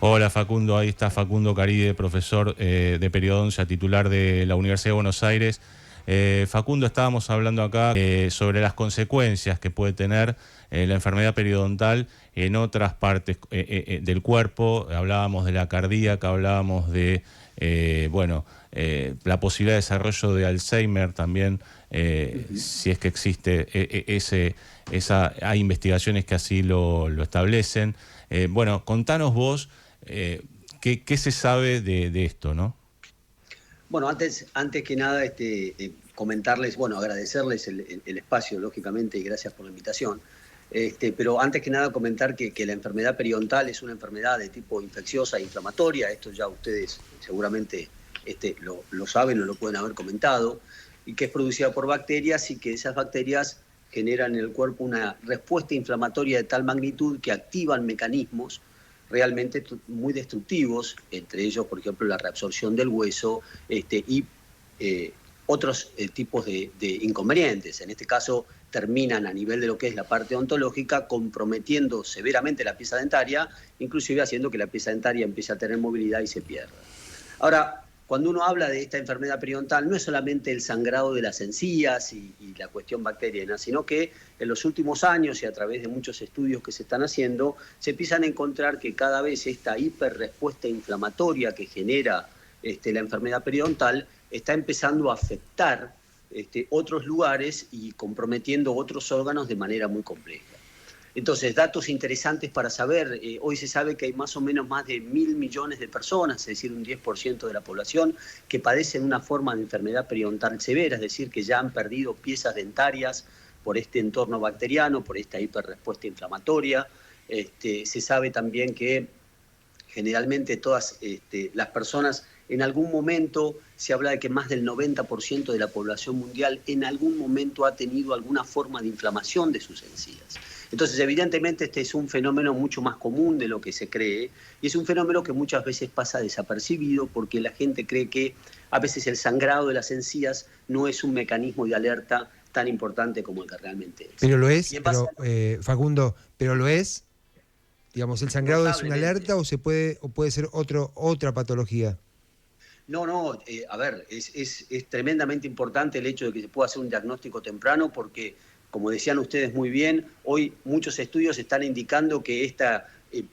Hola Facundo, ahí está Facundo Caride, profesor de periodoncia titular de la Universidad de Buenos Aires. Facundo, estábamos hablando acá sobre las consecuencias que puede tener la enfermedad periodontal en otras partes del cuerpo. Hablábamos de la cardíaca, hablábamos de la posibilidad de desarrollo de Alzheimer también, si es que existe hay investigaciones que así lo establecen. Contanos vos qué se sabe de esto, ¿no? Bueno, antes que nada, comentarles, agradecerles el espacio, lógicamente, y gracias por la invitación. Pero antes que nada comentar que la enfermedad periodontal es una enfermedad de tipo infecciosa e inflamatoria. Esto ya ustedes seguramente lo saben o lo pueden haber comentado, y que es producida por bacterias y que esas bacterias generan en el cuerpo una respuesta inflamatoria de tal magnitud que activan mecanismos realmente muy destructivos, entre ellos, por ejemplo, la reabsorción del hueso y otros tipos de inconvenientes. En este caso, terminan a nivel de lo que es la parte odontológica, comprometiendo severamente la pieza dentaria, inclusive haciendo que la pieza dentaria empiece a tener movilidad y se pierda. Ahora, cuando uno habla de esta enfermedad periodontal, no es solamente el sangrado de las encías y la cuestión bacteriana, sino que en los últimos años y a través de muchos estudios que se están haciendo, se empiezan a encontrar que cada vez esta hiperrespuesta inflamatoria que genera la enfermedad periodontal está empezando a afectar otros lugares y comprometiendo otros órganos de manera muy compleja. Entonces, datos interesantes para saber. Hoy se sabe que hay más o menos más de 1.000 millones de personas, es decir, un 10% de la población, que padecen una forma de enfermedad periodontal severa, es decir, que ya han perdido piezas dentarias por este entorno bacteriano, por esta hiperrespuesta inflamatoria. Se sabe también que generalmente todas las personas, en algún momento se habla de que más del 90% de la población mundial en algún momento ha tenido alguna forma de inflamación de sus encías. Entonces, evidentemente, este es un fenómeno mucho más común de lo que se cree, y es un fenómeno que muchas veces pasa desapercibido porque la gente cree que a veces el sangrado de las encías no es un mecanismo de alerta tan importante como el que realmente es. Pero lo es, Facundo, pero lo es. Digamos, ¿el sangrado es una alerta o puede ser otra patología? No, a ver, es tremendamente importante el hecho de que se pueda hacer un diagnóstico temprano porque, como decían ustedes muy bien, hoy muchos estudios están indicando que esta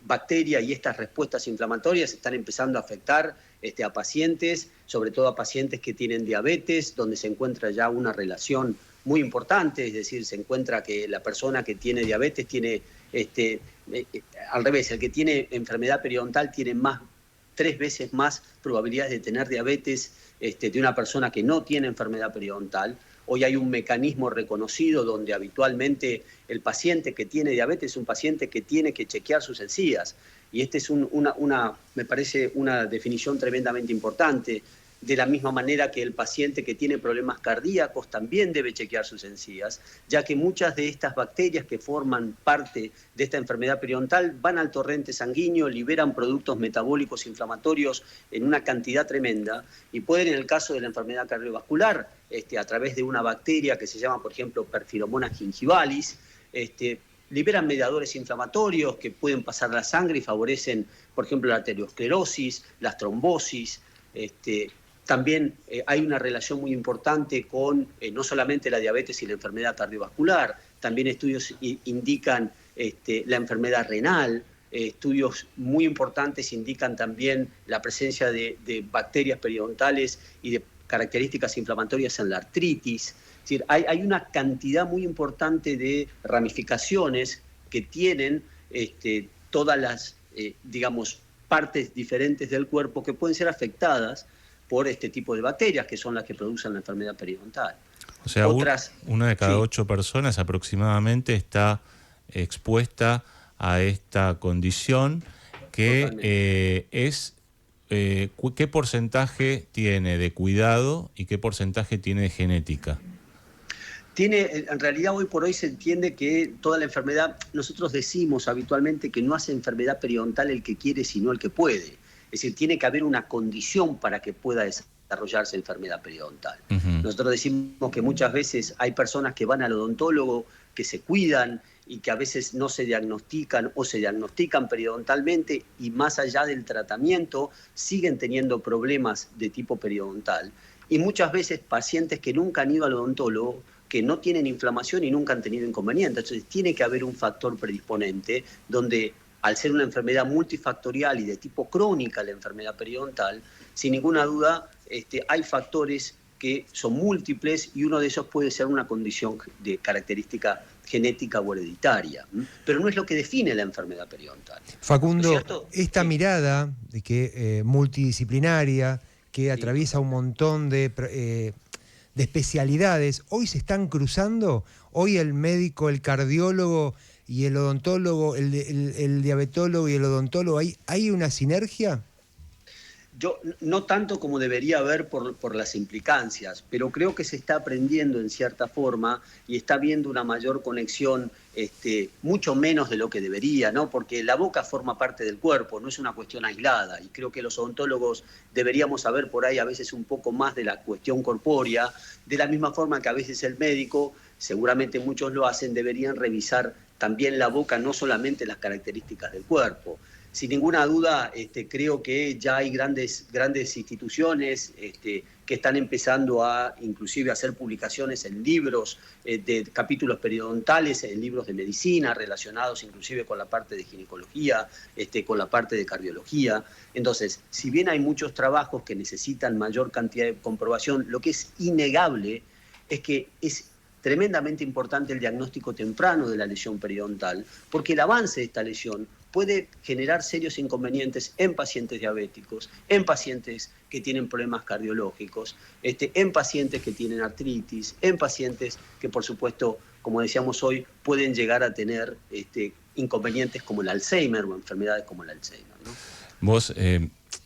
bacteria y estas respuestas inflamatorias están empezando a afectar a pacientes, sobre todo a pacientes que tienen diabetes, donde se encuentra ya una relación muy importante, es decir, se encuentra que la persona que tiene diabetes tiene, al revés, el que tiene enfermedad periodontal tiene 3 veces más probabilidades de tener diabetes de una persona que no tiene enfermedad periodontal. Hoy hay un mecanismo reconocido donde habitualmente el paciente que tiene diabetes es un paciente que tiene que chequear sus encías. Y esta es me parece una definición tremendamente importante. De la misma manera que el paciente que tiene problemas cardíacos también debe chequear sus encías, ya que muchas de estas bacterias que forman parte de esta enfermedad periodontal van al torrente sanguíneo, liberan productos metabólicos inflamatorios en una cantidad tremenda y pueden, en el caso de la enfermedad cardiovascular, a través de una bacteria que se llama, por ejemplo, Perfilomona gingivalis, liberan mediadores inflamatorios que pueden pasar a la sangre y favorecen, por ejemplo, la arteriosclerosis, las trombosis. También hay una relación muy importante con no solamente la diabetes y la enfermedad cardiovascular, también estudios indican la enfermedad renal, estudios muy importantes indican también la presencia de bacterias periodontales y de características inflamatorias en la artritis. Es decir, hay una cantidad muy importante de ramificaciones que tienen todas las, partes diferentes del cuerpo que pueden ser afectadas por este tipo de bacterias, que son las que producen la enfermedad periodontal. O sea, una de cada 8 personas aproximadamente está expuesta a esta condición que ¿qué porcentaje tiene de cuidado y qué porcentaje tiene de genética? En realidad hoy por hoy se entiende que toda la enfermedad, nosotros decimos habitualmente que no hace enfermedad periodontal el que quiere, sino el que puede. Es decir, tiene que haber una condición para que pueda desarrollarse enfermedad periodontal. Nosotros decimos que muchas veces hay personas que van al odontólogo, que se cuidan y que a veces no se diagnostican o se diagnostican periodontalmente y más allá del tratamiento siguen teniendo problemas de tipo periodontal. Y muchas veces pacientes que nunca han ido al odontólogo, que no tienen inflamación y nunca han tenido inconvenientes. Entonces tiene que haber un factor predisponente donde, al ser una enfermedad multifactorial y de tipo crónica la enfermedad periodontal, sin ninguna duda hay factores que son múltiples y uno de esos puede ser una condición de característica genética o hereditaria. Pero no es lo que define la enfermedad periodontal. Facundo, ¿No esta sí. mirada de que multidisciplinaria, que atraviesa un montón de especialidades, hoy se están cruzando, hoy el médico, el cardiólogo y el odontólogo, el diabetólogo y el odontólogo, ¿hay una sinergia? Yo no tanto como debería haber por las implicancias, pero creo que se está aprendiendo en cierta forma y está habiendo una mayor conexión, mucho menos de lo que debería, ¿no? Porque la boca forma parte del cuerpo, no es una cuestión aislada, y creo que los odontólogos deberíamos saber por ahí a veces un poco más de la cuestión corpórea, de la misma forma que a veces el médico, seguramente muchos lo hacen, deberían revisar también la boca, no solamente las características del cuerpo. Sin ninguna duda, creo que ya hay grandes instituciones que están empezando a inclusive hacer publicaciones en libros de capítulos periodontales, en libros de medicina relacionados inclusive con la parte de ginecología, con la parte de cardiología. Entonces, si bien hay muchos trabajos que necesitan mayor cantidad de comprobación, lo que es innegable es que es tremendamente importante el diagnóstico temprano de la lesión periodontal, porque el avance de esta lesión puede generar serios inconvenientes en pacientes diabéticos, en pacientes que tienen problemas cardiológicos, en pacientes que tienen artritis, en pacientes que, por supuesto, como decíamos hoy, pueden llegar a tener inconvenientes como el Alzheimer o enfermedades como el Alzheimer, ¿no? Vos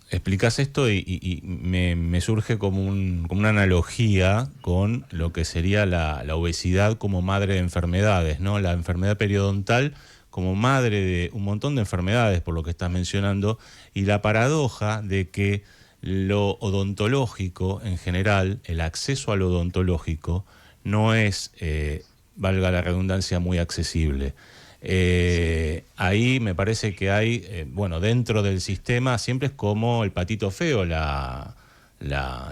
explicás esto y me surge como una analogía con lo que sería la obesidad como madre de enfermedades, ¿no? La enfermedad periodontal como madre de un montón de enfermedades, por lo que estás mencionando, y la paradoja de que lo odontológico en general, el acceso a lo odontológico, no es, valga la redundancia, muy accesible. Ahí me parece que hay, dentro del sistema siempre es como el patito feo la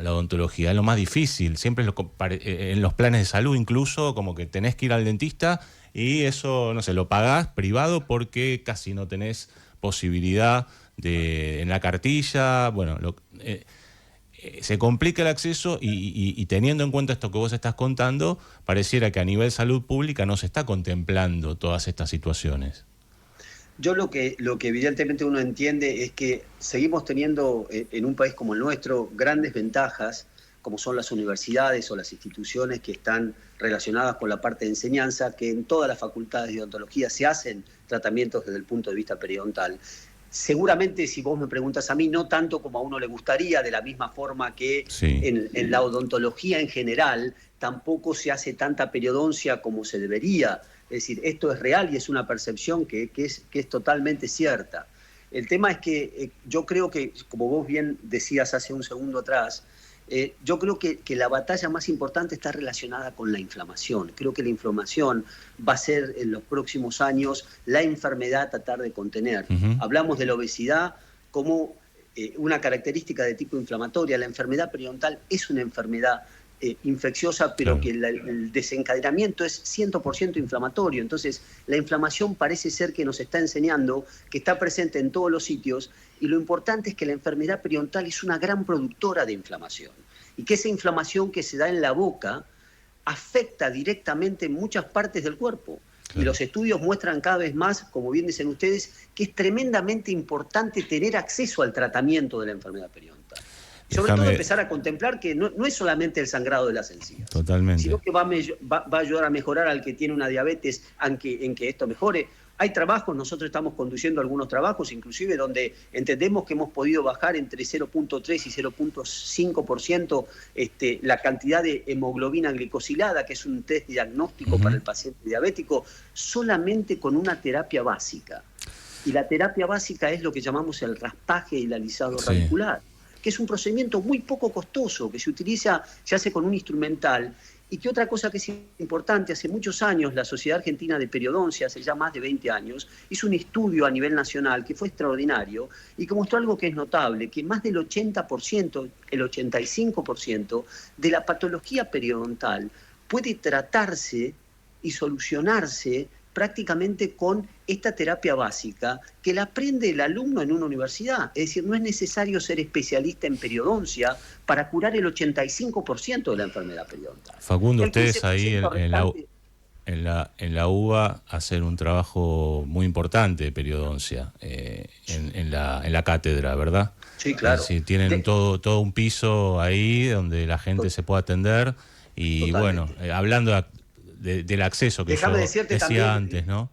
odontología, es lo más difícil, siempre en los planes de salud incluso, como que tenés que ir al dentista y eso, no sé, lo pagás privado porque casi no tenés posibilidad en la cartilla, se complica el acceso y teniendo en cuenta esto que vos estás contando, pareciera que a nivel salud pública no se está contemplando todas estas situaciones. Yo lo que evidentemente uno entiende es que seguimos teniendo en un país como el nuestro grandes ventajas, como son las universidades o las instituciones que están relacionadas con la parte de enseñanza, que en todas las facultades de odontología se hacen tratamientos desde el punto de vista periodontal. Seguramente, si vos me preguntas a mí, no tanto como a uno le gustaría, de la misma forma que sí. en la odontología en general, tampoco se hace tanta periodoncia como se debería. Es decir, esto es real y es una percepción que es totalmente cierta. El tema es que yo creo que, como vos bien decías hace un segundo atrás, yo creo que la batalla más importante está relacionada con la inflamación. Creo que la inflamación va a ser en los próximos años la enfermedad a tratar de contener. Hablamos de la obesidad como una característica de tipo inflamatoria. La enfermedad periodontal es una enfermedad infecciosa, pero que el desencadenamiento es 100% inflamatorio. Entonces, la inflamación parece ser que nos está enseñando que está presente en todos los sitios, y lo importante es que la enfermedad periodontal es una gran productora de inflamación, y que esa inflamación que se da en la boca afecta directamente muchas partes del cuerpo. Claro. Y los estudios muestran cada vez más, como bien dicen ustedes, que es tremendamente importante tener acceso al tratamiento de la enfermedad periodontal. Sobre todo empezar a contemplar que no es solamente el sangrado de las encías. Totalmente. Sino que va a ayudar a mejorar al que tiene una diabetes en que esto mejore. Hay trabajos, nosotros estamos conduciendo algunos trabajos, inclusive donde entendemos que hemos podido bajar entre 0.3 y 0.5% la cantidad de hemoglobina glicosilada, que es un test diagnóstico para el paciente diabético, solamente con una terapia básica. Y la terapia básica es lo que llamamos el raspaje y el alisado radicular, que es un procedimiento muy poco costoso, que se hace con un instrumental Y que otra cosa que es importante, hace muchos años la Sociedad Argentina de Periodoncia, hace ya más de 20 años, hizo un estudio a nivel nacional que fue extraordinario y que mostró algo que es notable, que más del 80%, el 85% de la patología periodontal puede tratarse y solucionarse prácticamente con esta terapia básica que la aprende el alumno en una universidad. Es decir, no es necesario ser especialista en periodoncia para curar el 85% de la enfermedad periodontal. Facundo, ustedes ahí restante, en la UBA hacen un trabajo muy importante de periodoncia en la cátedra, ¿verdad? Sí, claro. Es decir, tienen todo un piso ahí donde la gente se puede atender y Totalmente. bueno, hablando del acceso que Déjame yo decirte decía también, antes, ¿no?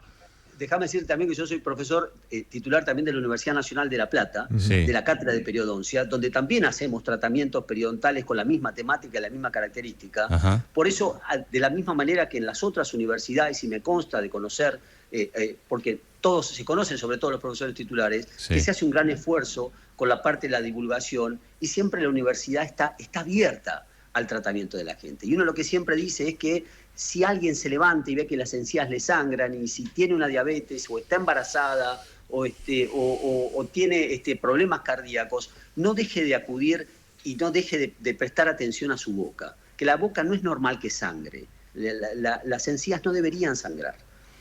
Déjame decirte también que yo soy profesor titular también de la Universidad Nacional de La Plata, Sí. de la cátedra de periodoncia, donde también hacemos tratamientos periodontales con la misma temática y la misma característica. Ajá. Por eso, de la misma manera que en las otras universidades, y me consta de conocer, porque todos se conocen, sobre todo los profesores titulares, Sí. que se hace un gran esfuerzo con la parte de la divulgación y siempre la universidad está abierta al tratamiento de la gente. Y uno lo que siempre dice es que si alguien se levanta y ve que las encías le sangran y si tiene una diabetes o está embarazada o tiene problemas cardíacos, no deje de acudir y no deje de prestar atención a su boca. Que la boca no es normal que sangre. Las encías no deberían sangrar.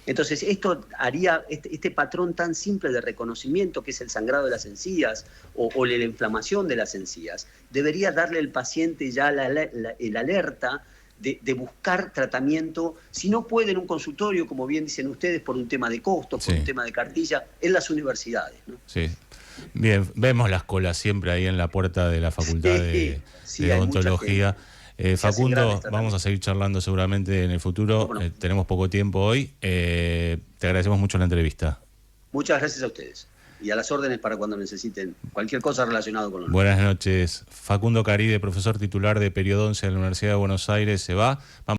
Entonces, esto haría este patrón tan simple de reconocimiento que es el sangrado de las encías o la inflamación de las encías, debería darle al paciente ya el alerta de buscar tratamiento, si no puede en un consultorio, como bien dicen ustedes, por un tema de costos, por un tema de cartilla, en las universidades, ¿no? Sí. Bien, vemos las colas siempre ahí en la puerta de la Facultad de Odontología. Facundo, vamos a seguir charlando seguramente en el futuro. No. Tenemos poco tiempo hoy. Te agradecemos mucho la entrevista. Muchas gracias a ustedes. Y a las órdenes para cuando necesiten cualquier cosa relacionada con los... Buenas noches. Facundo Caride, profesor titular de periodoncia de la Universidad de Buenos Aires, se va.